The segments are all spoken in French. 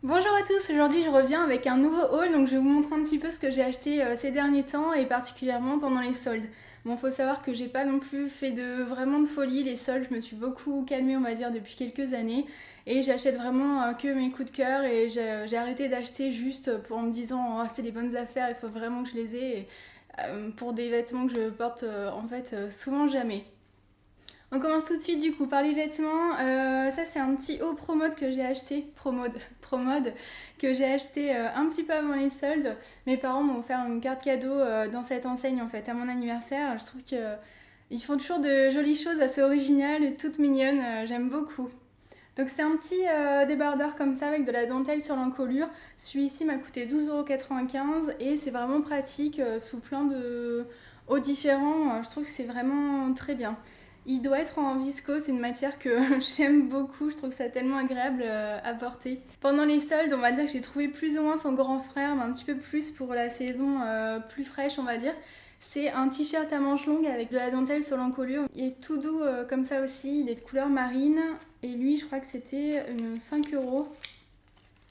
Bonjour à tous, aujourd'hui je reviens avec un nouveau haul, donc je vais vous montrer un petit peu ce que j'ai acheté ces derniers temps et particulièrement pendant les soldes. Bon, faut savoir que j'ai pas non plus fait vraiment de folie, les soldes, je me suis beaucoup calmée on va dire depuis quelques années et j'achète vraiment que mes coups de cœur et j'ai arrêté d'acheter juste en me disant oh, c'est des bonnes affaires, il faut vraiment que je les ai pour des vêtements que je porte souvent jamais. On commence tout de suite du coup par les vêtements. Ça c'est un petit haut promode que j'ai acheté, promode que j'ai acheté un petit peu avant les soldes. Mes parents m'ont offert une carte cadeau dans cette enseigne en fait à mon anniversaire. Je trouve que ils font toujours de jolies choses assez originales et toutes mignonnes. J'aime beaucoup. Donc c'est un petit débardeur comme ça avec de la dentelle sur l'encolure. Celui-ci m'a coûté 12,95 € et c'est vraiment pratique sous plein de hauts différents. Je trouve que c'est vraiment très bien. Il doit être en viscose, c'est une matière que j'aime beaucoup, je trouve ça tellement agréable à porter. Pendant les soldes, on va dire que j'ai trouvé plus ou moins son grand frère, mais un petit peu plus pour la saison plus fraîche, on va dire. C'est un t-shirt à manches longues avec de la dentelle sur l'encolure. Il est tout doux comme ça aussi, il est de couleur marine. Et lui, je crois que c'était 5 €.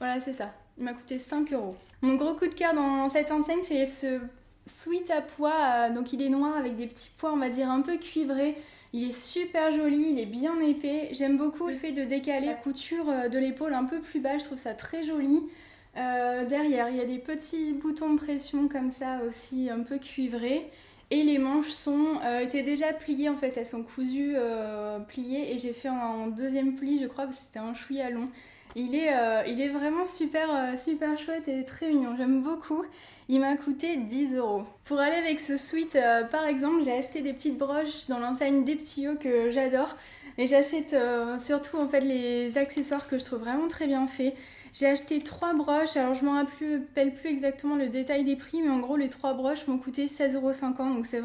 Voilà, c'est ça. Il m'a coûté 5 €. Mon gros coup de cœur dans cette enseigne, c'est ce sweat à pois. Donc il est noir avec des petits pois, on va dire, un peu cuivrés. Il est super joli, il est bien épais. J'aime beaucoup le fait de décaler la couture de l'épaule un peu plus bas, je trouve ça très joli. Derrière, il y a des petits boutons de pression comme ça aussi, un peu cuivrés. Et les manches étaient déjà pliées en fait, elles sont cousues, pliées. Et j'ai fait en deuxième pli, je crois, parce que c'était un chouïa long. Il est vraiment super chouette et très mignon, j'aime beaucoup. Il m'a coûté 10 €. Pour aller avec ce sweat, par exemple, j'ai acheté des petites broches dans l'enseigne des petits hauts que j'adore. Mais j'achète surtout en fait les accessoires que je trouve vraiment très bien faits. J'ai acheté 3 broches, alors je ne me rappelle plus exactement le détail des prix, mais en gros les 3 broches m'ont coûté 16,50 €, donc c'est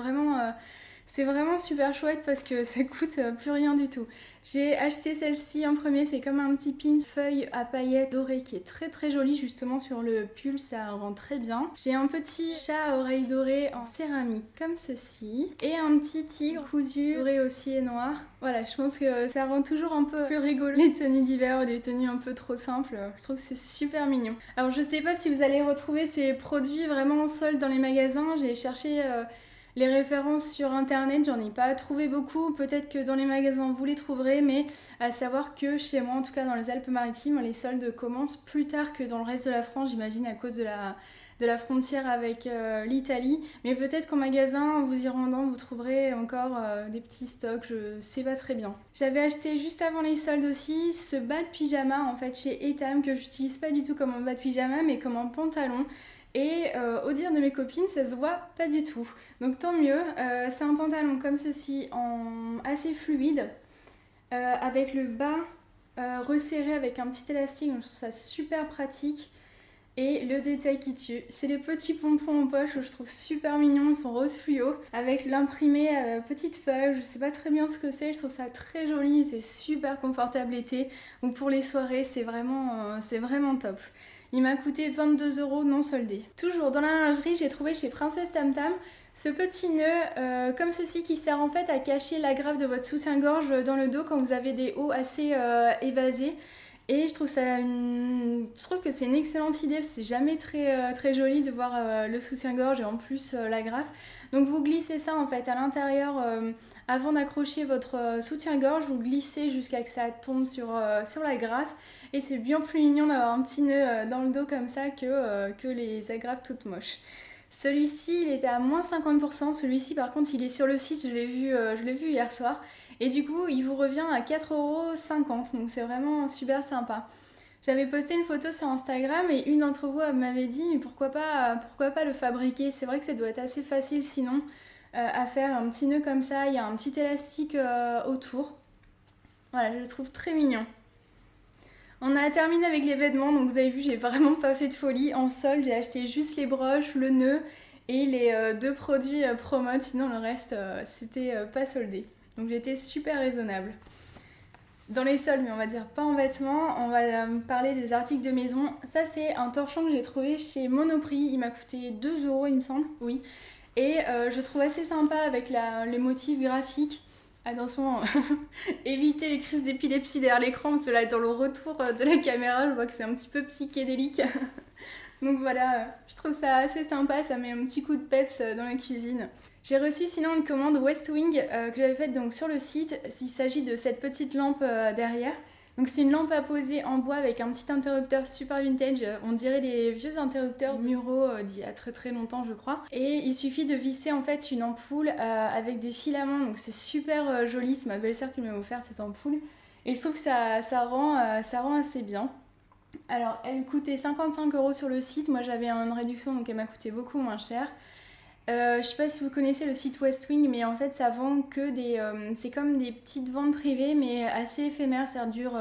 vraiment super chouette parce que ça coûte plus rien du tout. J'ai acheté celle-ci en premier, c'est comme un petit pin feuille à paillettes dorées qui est très joli justement sur le pull, ça rend très bien. J'ai un petit chat à oreilles dorées en céramique comme ceci et un petit tigre cousu doré aussi et noir. Voilà, je pense que ça rend toujours un peu plus rigolo les tenues d'hiver ou des tenues un peu trop simples. Je trouve que c'est super mignon. Alors je sais pas si vous allez retrouver ces produits vraiment en solde dans les magasins, j'ai cherché les références sur internet, j'en ai pas trouvé beaucoup, peut-être que dans les magasins vous les trouverez, mais à savoir que chez moi, en tout cas dans les Alpes-Maritimes, les soldes commencent plus tard que dans le reste de la France, j'imagine à cause de la frontière avec l'Italie. Mais peut-être qu'en magasin, vous y rendant, vous trouverez encore des petits stocks, je sais pas très bien. J'avais acheté juste avant les soldes aussi ce bas de pyjama en fait chez Etam que j'utilise pas du tout comme un bas de pyjama mais comme un pantalon. Et au dire de mes copines, ça se voit pas du tout. Donc tant mieux. C'est un pantalon comme ceci, assez fluide, avec le bas resserré avec un petit élastique. Donc je trouve ça super pratique. Et le détail qui tue, c'est les petits pompons en poche que je trouve super mignons, ils sont rose fluo, avec l'imprimé petite feuille, je sais pas très bien ce que c'est, je trouve ça très joli, c'est super confortable l'été, ou pour les soirées, c'est vraiment top. Il m'a coûté 22 € non soldé. Toujours dans la lingerie, j'ai trouvé chez Princesse Tam Tam ce petit nœud comme ceci qui sert en fait à cacher l'agrafe de votre soutien-gorge dans le dos quand vous avez des hauts assez évasés. Et je trouve que c'est une excellente idée, c'est jamais très joli de voir le soutien-gorge et en plus l'agrafe. Donc vous glissez ça en fait à l'intérieur avant d'accrocher votre soutien-gorge, vous glissez jusqu'à ce que ça tombe sur l'agrafe. Et c'est bien plus mignon d'avoir un petit nœud dans le dos comme ça que les agrafes toutes moches. Celui-ci, il était à moins 50%. Celui-ci, par contre, il est sur le site. Je l'ai vu hier soir. Et du coup, il vous revient à 4,50 €. Donc, c'est vraiment super sympa. J'avais posté une photo sur Instagram et une d'entre vous m'avait dit mais pourquoi pas le fabriquer. C'est vrai que ça doit être assez facile sinon à faire un petit nœud comme ça. Il y a un petit élastique autour. Voilà, je le trouve très mignon. On a terminé avec les vêtements, donc vous avez vu, j'ai vraiment pas fait de folie. En solde, j'ai acheté juste les broches, le nœud et les deux produits promote, sinon le reste, c'était pas soldé. Donc j'étais super raisonnable. Dans les soldes, mais on va dire pas en vêtements, on va parler des articles de maison. Ça, c'est un torchon que j'ai trouvé chez Monoprix. Il m'a coûté 2 € il me semble, oui. Et je trouve assez sympa avec les motifs graphiques Attention, évitez les crises d'épilepsie derrière l'écran, parce que là, dans le retour de la caméra, je vois que c'est un petit peu psychédélique. Donc voilà, je trouve ça assez sympa, ça met un petit coup de peps dans la cuisine. J'ai reçu sinon une commande West Wing que j'avais faite donc sur le site. Il s'agit de cette petite lampe derrière. Donc c'est une lampe à poser en bois avec un petit interrupteur super vintage. On dirait les vieux interrupteurs Muro d'il y a très très longtemps je crois. Et il suffit de visser en fait une ampoule avec des filaments. Donc c'est super joli, c'est ma belle-sœur qui m'a offert cette ampoule. Et je trouve que ça rend assez bien. Alors elle coûtait 55 € sur le site. Moi j'avais une réduction donc elle m'a coûté beaucoup moins cher. Je sais pas si vous connaissez le site West Wing, mais en fait ça vend que des... c'est comme des petites ventes privées, mais assez éphémères, ça dure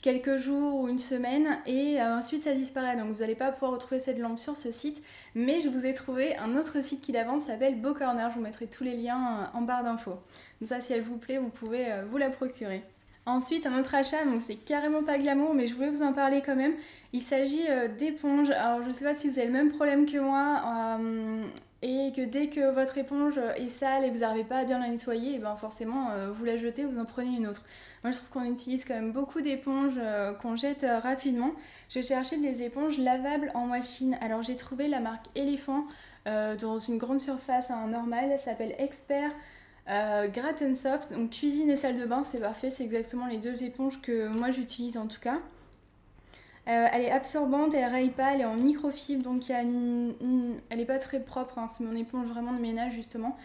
quelques jours ou une semaine, et ensuite ça disparaît. Donc vous n'allez pas pouvoir retrouver cette lampe sur ce site, mais je vous ai trouvé un autre site qui la vend, ça s'appelle Beau Corner, je vous mettrai tous les liens en barre d'infos. Comme ça si elle vous plaît, vous pouvez vous la procurer. Ensuite, un autre achat, donc c'est carrément pas glamour, mais je voulais vous en parler quand même. Il s'agit d'éponges. Alors je sais pas si vous avez le même problème que moi, et que dès que votre éponge est sale et que vous n'arrivez pas à bien la nettoyer, et ben forcément vous la jetez, vous en prenez une autre. Moi je trouve qu'on utilise quand même beaucoup d'éponges qu'on jette rapidement. Je cherchais des éponges lavables en machine. Alors j'ai trouvé la marque Elephant dans une grande surface normale, elle s'appelle Expert. Gratten Soft, donc cuisine et salle de bain, c'est parfait, c'est exactement les deux éponges que moi j'utilise en tout cas. Elle est absorbante, elle raye pas, elle est en microfibre, donc il y a elle est pas très propre, hein, c'est mon éponge vraiment de ménage justement.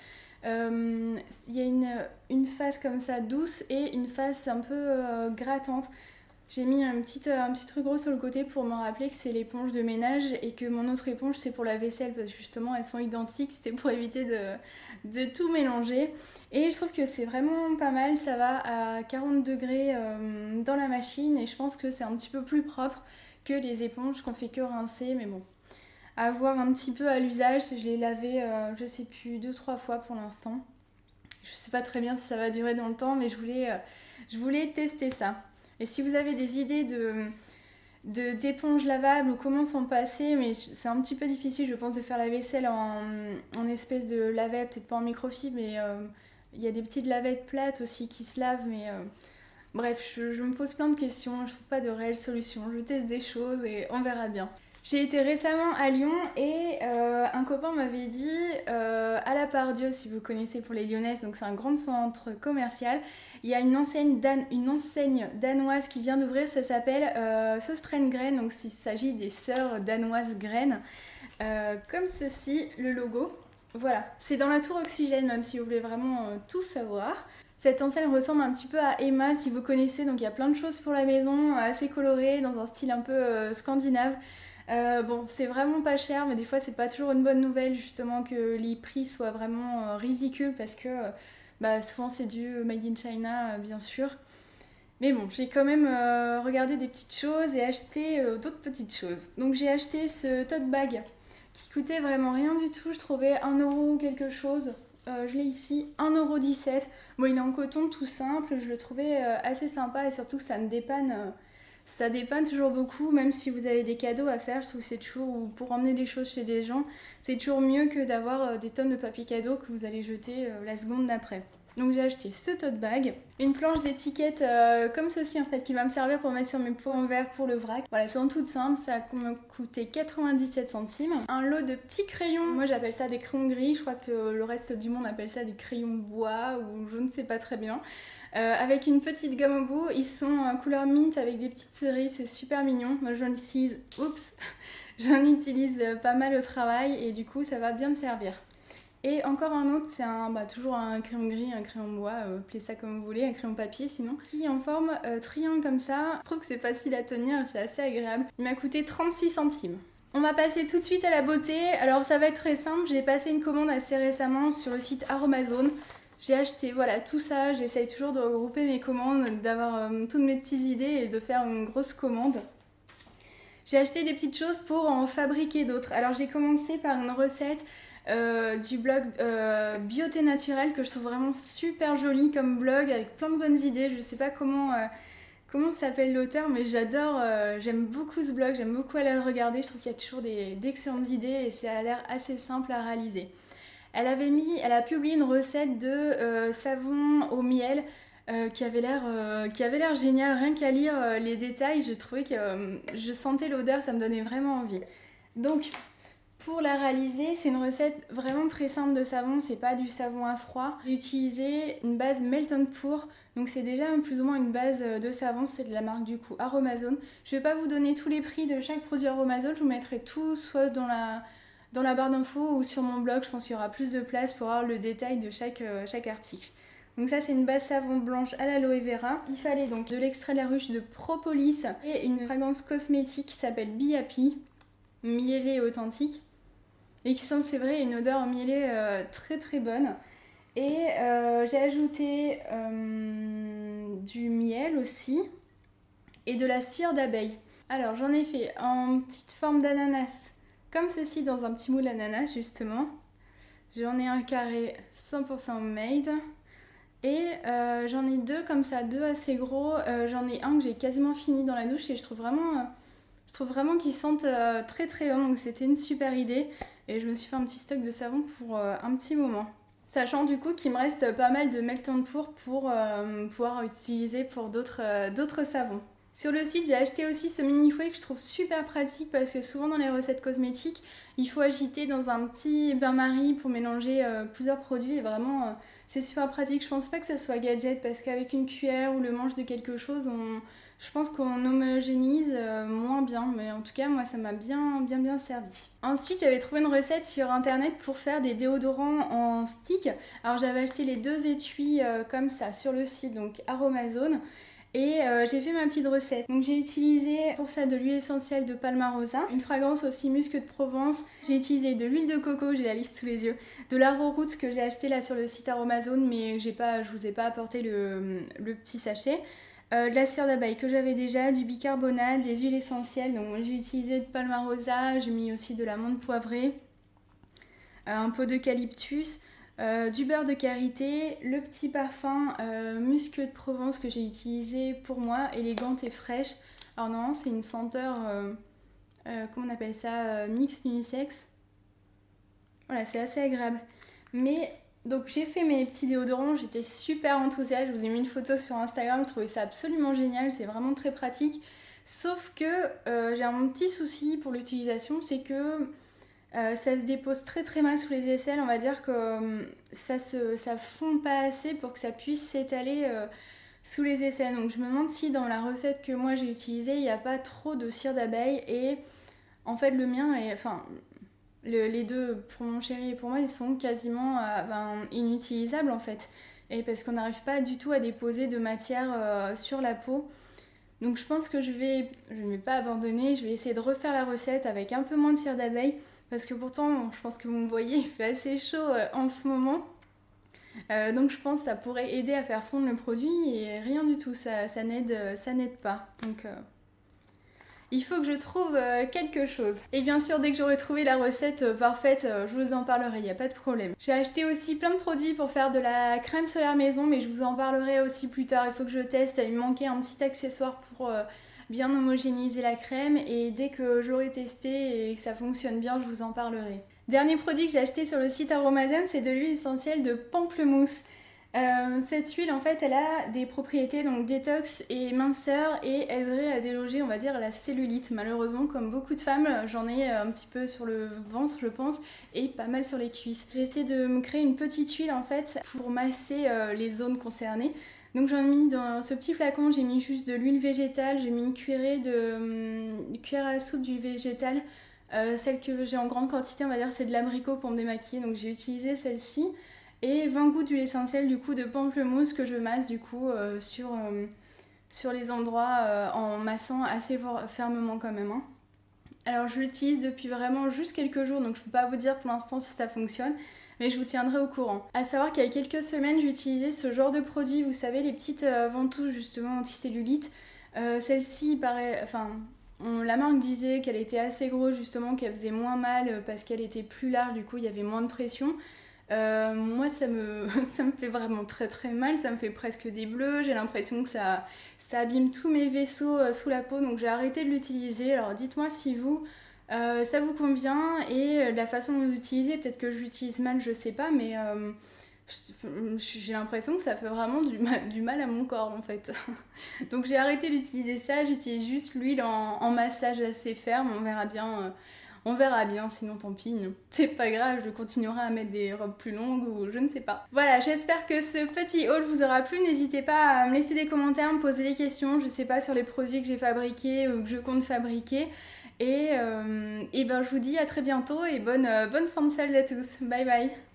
Il y a une face comme ça douce et une face un peu grattante. J'ai mis un petit truc gros sur le côté pour me rappeler que c'est l'éponge de ménage et que mon autre éponge c'est pour la vaisselle parce que justement elles sont identiques, c'était pour éviter de tout mélanger. Et je trouve que c'est vraiment pas mal, ça va à 40 degrés dans la machine et je pense que c'est un petit peu plus propre que les éponges qu'on fait que rincer, mais bon. À voir un petit peu à l'usage, je l'ai lavé je sais plus 2-3 fois pour l'instant. Je sais pas très bien si ça va durer dans le temps mais je voulais tester ça. Et si vous avez des idées d'éponges lavables ou comment s'en passer, mais c'est un petit peu difficile, je pense, de faire la vaisselle en espèce de lavette, peut-être pas en microfibre, mais il y a des petites lavettes plates aussi qui se lavent, mais bref, je me pose plein de questions, je trouve pas de réelle solution, je teste des choses et on verra bien. J'ai été récemment à Lyon et un copain m'avait dit à la Part-Dieu, si vous connaissez pour les Lyonnaises, donc c'est un grand centre commercial, il y a une enseigne danoise qui vient d'ouvrir, ça s'appelle Søstrene, donc il s'agit des sœurs danoises graines, comme ceci, le logo. Voilà, c'est dans la tour Oxygène, même si vous voulez vraiment tout savoir. Cette enseigne ressemble un petit peu à Emma, si vous connaissez, donc il y a plein de choses pour la maison, assez colorées, dans un style un peu scandinave. Bon, c'est vraiment pas cher, mais des fois c'est pas toujours une bonne nouvelle justement que les prix soient vraiment ridicules parce que souvent c'est du made in China bien sûr. Mais bon, j'ai quand même regardé des petites choses et acheté d'autres petites choses. Donc j'ai acheté ce tote bag qui coûtait vraiment rien du tout, je trouvais 1€ quelque chose. Je l'ai ici, 1,17€. Bon, il est en coton tout simple, je le trouvais assez sympa et surtout ça me dépanne. Ça dépanne toujours beaucoup, même si vous avez des cadeaux à faire, je trouve que c'est toujours, ou pour emmener des choses chez des gens, c'est toujours mieux que d'avoir des tonnes de papier cadeau que vous allez jeter la seconde d'après. Donc j'ai acheté ce tote bag, une planche d'étiquette comme ceci en fait, qui va me servir pour mettre sur mes pots en verre pour le vrac. Voilà, c'est en toute simple, ça m'a coûté 97 centimes. Un lot de petits crayons, moi j'appelle ça des crayons gris, je crois que le reste du monde appelle ça des crayons bois ou je ne sais pas très bien. Avec une petite gomme au bout, ils sont en couleur mint avec des petites cerises, c'est super mignon. Moi j'en j'en utilise pas mal au travail et du coup ça va bien me servir. Et encore un autre, c'est toujours un crayon gris, un crayon bois, appelez ça comme vous voulez, un crayon papier sinon, qui est en forme triangle comme ça. Je trouve que c'est facile à tenir, c'est assez agréable. Il m'a coûté 36 centimes. On va passer tout de suite à la beauté. Alors ça va être très simple, j'ai passé une commande assez récemment sur le site Aromazone. J'ai acheté voilà tout ça, j'essaye toujours de regrouper mes commandes, d'avoir toutes mes petites idées et de faire une grosse commande. J'ai acheté des petites choses pour en fabriquer d'autres. Alors j'ai commencé par une recette du blog Beauté Naturelle que je trouve vraiment super joli comme blog avec plein de bonnes idées. Je sais pas comment s'appelle l'auteur, mais j'adore, j'aime beaucoup ce blog, j'aime beaucoup aller le regarder. Je trouve qu'il y a toujours d'excellentes idées et ça a l'air assez simple à réaliser. Elle a publié une recette de savon au miel qui avait l'air génial. Rien qu'à lire les détails, je trouvais que je sentais l'odeur, ça me donnait vraiment envie. Donc, pour la réaliser, c'est une recette vraiment très simple de savon, c'est pas du savon à froid. J'ai utilisé une base Melt and Pour, donc c'est déjà plus ou moins une base de savon, c'est de la marque du coup Aromazone. Je vais pas vous donner tous les prix de chaque produit Aromazone, je vous mettrai tout soit dans la barre d'infos ou sur mon blog, je pense qu'il y aura plus de place pour avoir le détail de chaque article. Donc ça c'est une base savon blanche à l'aloe vera. Il fallait donc de l'extrait de la ruche de propolis et une fragrance cosmétique qui s'appelle Be Happy, miellée authentique. Et qui sent, c'est vrai, une odeur miellée très très bonne. Et j'ai ajouté du miel aussi et de la cire d'abeille. Alors j'en ai fait en petite forme d'ananas, comme ceci dans un petit moule ananas justement. J'en ai un carré 100% made. Et j'en ai deux comme ça, deux assez gros. J'en ai un que j'ai quasiment fini dans la douche et je trouve vraiment qu'ils sentent très très bon. Donc c'était une super idée. Et je me suis fait un petit stock de savon pour un petit moment. Sachant du coup qu'il me reste pas mal de Melt and Pour pouvoir utiliser pour d'autres savons. Sur le site, j'ai acheté aussi ce mini fouet que je trouve super pratique parce que souvent dans les recettes cosmétiques, il faut agiter dans un petit bain-marie pour mélanger plusieurs produits et vraiment c'est super pratique. Je pense pas que ça soit gadget parce qu'avec une cuillère ou le manche de quelque chose, je pense qu'on homogénise moins bien, mais en tout cas moi ça m'a bien servi. Ensuite j'avais trouvé une recette sur internet pour faire des déodorants en stick. Alors j'avais acheté les deux étuis comme ça sur le site, donc Aromazone. Et j'ai fait ma petite recette. Donc j'ai utilisé pour ça de l'huile essentielle de Palmarosa, une fragrance aussi musc de Provence. J'ai utilisé de l'huile de coco, j'ai la liste sous les yeux, de l'arrowroot que j'ai acheté là sur le site Aromazone, mais je vous ai pas apporté le petit sachet. De la cire d'abeille que j'avais déjà, du bicarbonate, des huiles essentielles. Donc moi j'ai utilisé de Palmarosa, j'ai mis aussi de la menthe poivrée, un peu d'eucalyptus. Du beurre de karité, le petit parfum musc de Provence que j'ai utilisé pour moi, élégante et fraîche. Alors non, c'est une senteur, comment on appelle ça, mixte unisexe. Voilà, c'est assez agréable. Mais donc j'ai fait mes petits déodorants, j'étais super enthousiaste, je vous ai mis une photo sur Instagram, je trouvais ça absolument génial, c'est vraiment très pratique. Sauf que j'ai un petit souci pour l'utilisation, c'est que ça se dépose très très mal sous les aisselles, on va dire que ça fond pas assez pour que ça puisse s'étaler sous les aisselles. Donc je me demande si dans la recette que moi j'ai utilisée, il n'y a pas trop de cire d'abeille et en fait le mien est... Enfin, les deux, pour mon chéri et pour moi, ils sont quasiment inutilisables en fait. Et parce qu'on n'arrive pas du tout à déposer de matière sur la peau. Donc je pense que je ne vais pas abandonner, je vais essayer de refaire la recette avec un peu moins de cire d'abeille. Parce que pourtant, je pense que vous me voyez, il fait assez chaud en ce moment. Donc je pense que ça pourrait aider à faire fondre le produit et rien du tout, ça n'aide pas. Donc il faut que je trouve quelque chose. Et bien sûr, dès que j'aurai trouvé la recette parfaite, je vous en parlerai, il n'y a pas de problème. J'ai acheté aussi plein de produits pour faire de la crème solaire maison, mais je vous en parlerai aussi plus tard. Il faut que je teste, il me manquait un petit accessoire pour... bien homogénéiser la crème et dès que j'aurai testé et que ça fonctionne bien, je vous en parlerai. Dernier produit que j'ai acheté sur le site Aromazone, c'est de l'huile essentielle de pamplemousse. Cette huile en fait elle a des propriétés donc détox et minceur et aiderait à déloger on va dire la cellulite. Malheureusement comme beaucoup de femmes j'en ai un petit peu sur le ventre je pense et pas mal sur les cuisses. J'ai essayé de me créer une petite huile en fait pour masser les zones concernées. Donc j'en ai mis dans ce petit flacon, j'ai mis juste de l'huile végétale, j'ai mis une cuillerée cuillère à soupe d'huile végétale. Celle que j'ai en grande quantité on va dire c'est de l'abricot pour me démaquiller donc j'ai utilisé celle-ci. Et 20 gouttes d'huile essentielle du coup de pamplemousse que je masse du coup sur les endroits en massant assez fermement quand même. Hein. Alors je l'utilise depuis vraiment juste quelques jours donc je peux pas vous dire pour l'instant si ça fonctionne mais je vous tiendrai au courant. À savoir qu'il y a quelques semaines j'utilisais ce genre de produit, vous savez les petites ventouses justement anticellulite. Celle-ci paraît... Enfin, la marque disait qu'elle était assez grosse justement, qu'elle faisait moins mal parce qu'elle était plus large du coup il y avait moins de pression. Moi ça me fait vraiment très très mal, ça me fait presque des bleus, j'ai l'impression que ça abîme tous mes vaisseaux sous la peau donc j'ai arrêté de l'utiliser. Alors dites-moi si vous Ça vous convient et la façon de l'utiliser, peut-être que je l'utilise mal, je sais pas, mais j'ai l'impression que ça fait vraiment du mal à mon corps en fait. Donc j'ai arrêté d'utiliser ça, j'utilise juste l'huile en massage assez ferme, on verra bien, sinon tant pis. C'est pas grave, je continuerai à mettre des robes plus longues ou je ne sais pas. Voilà, j'espère que ce petit haul vous aura plu. N'hésitez pas à me laisser des commentaires, me poser des questions, je sais pas, sur les produits que j'ai fabriqués ou que je compte fabriquer. Et ben je vous dis à très bientôt et bonne fin de solde à tous. Bye bye.